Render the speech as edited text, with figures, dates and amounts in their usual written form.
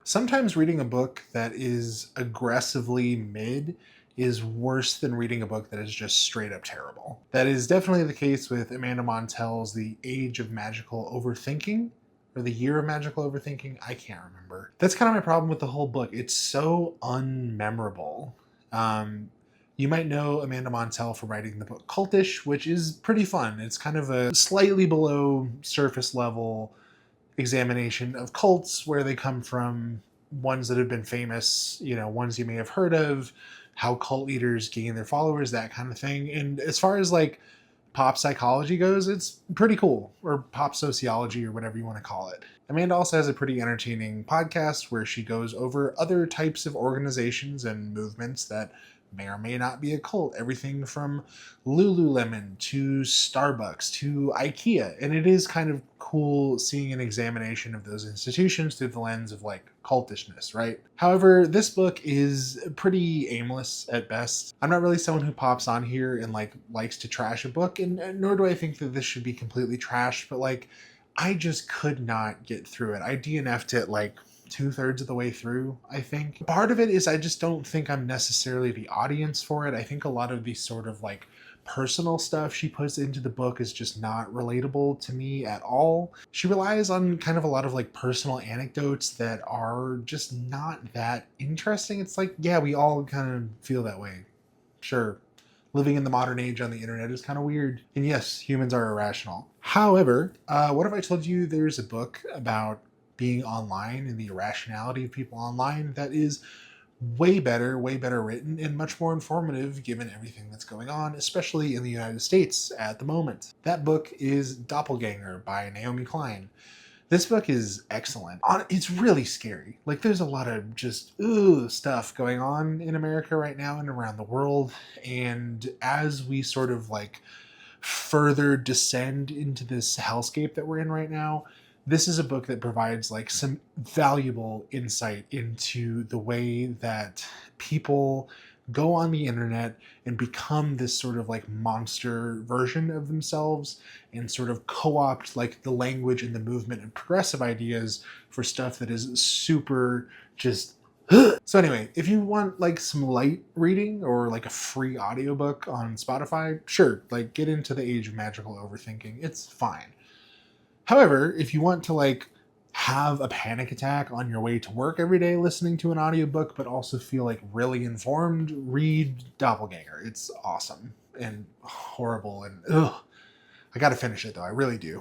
Sometimes reading a book that is aggressively mid is worse than reading a book that is just straight up terrible. That is definitely the case with Amanda Montell's The Age of Magical Overthinking, or The Year of Magical Overthinking. I can't remember. That's kind of my problem with the whole book. It's so unmemorable. Um, you might know Amanda Montell for writing the book Cultish, which is pretty fun. It's kind of a slightly below surface level examination of cults, where they come from, ones that have been famous, ones you may have heard of, how cult leaders gain their followers, that kind of thing. And as far as like pop psychology goes, it's pretty cool, or pop sociology, or whatever you want to call it. Amanda also has a pretty entertaining podcast where she goes over other types of organizations and movements that may or may not be a cult. Everything from Lululemon to Starbucks to IKEA. And it is kind of cool seeing an examination of those institutions through the lens of like cultishness, right? However, this book is pretty aimless at best. I'm not really someone who pops on here and like likes to trash a book, and nor do I think that this should be completely trashed, but like I just could not get through it. I DNF'd it like 2/3 of the way through, I think. Part of it is I just don't think I'm necessarily the audience for it. I think a lot of the sort of like personal stuff she puts into the book is just not relatable to me at all. She relies on kind of a lot of like personal anecdotes that are just not that interesting. It's like, yeah, we all kind of feel that way. Sure. Living in the modern age on the internet is kind of weird. And yes, humans are irrational. However, what if I told you there's a book about being online and the irrationality of people online that is way better written, and much more informative given everything that's going on, especially in the United States at the moment? That book is Doppelganger by Naomi Klein. This book is excellent. It's really scary. Like, there's a lot of just stuff going on in America right now and around the world. And as we sort of like further descend into this hellscape that we're in right now, this is a book that provides like some valuable insight into the way that people go on the internet and become this sort of like monster version of themselves, and sort of co-opt like the language and the movement and progressive ideas for stuff that is super just so anyway, if you want like some light reading or like a free audiobook on Spotify, sure, like get into The Age of Magical Overthinking. It's fine. However, if you want to like have a panic attack on your way to work every day listening to an audiobook, but also feel like really informed, read Doppelganger. It's awesome and horrible, and ugh. I gotta finish it though, I really do.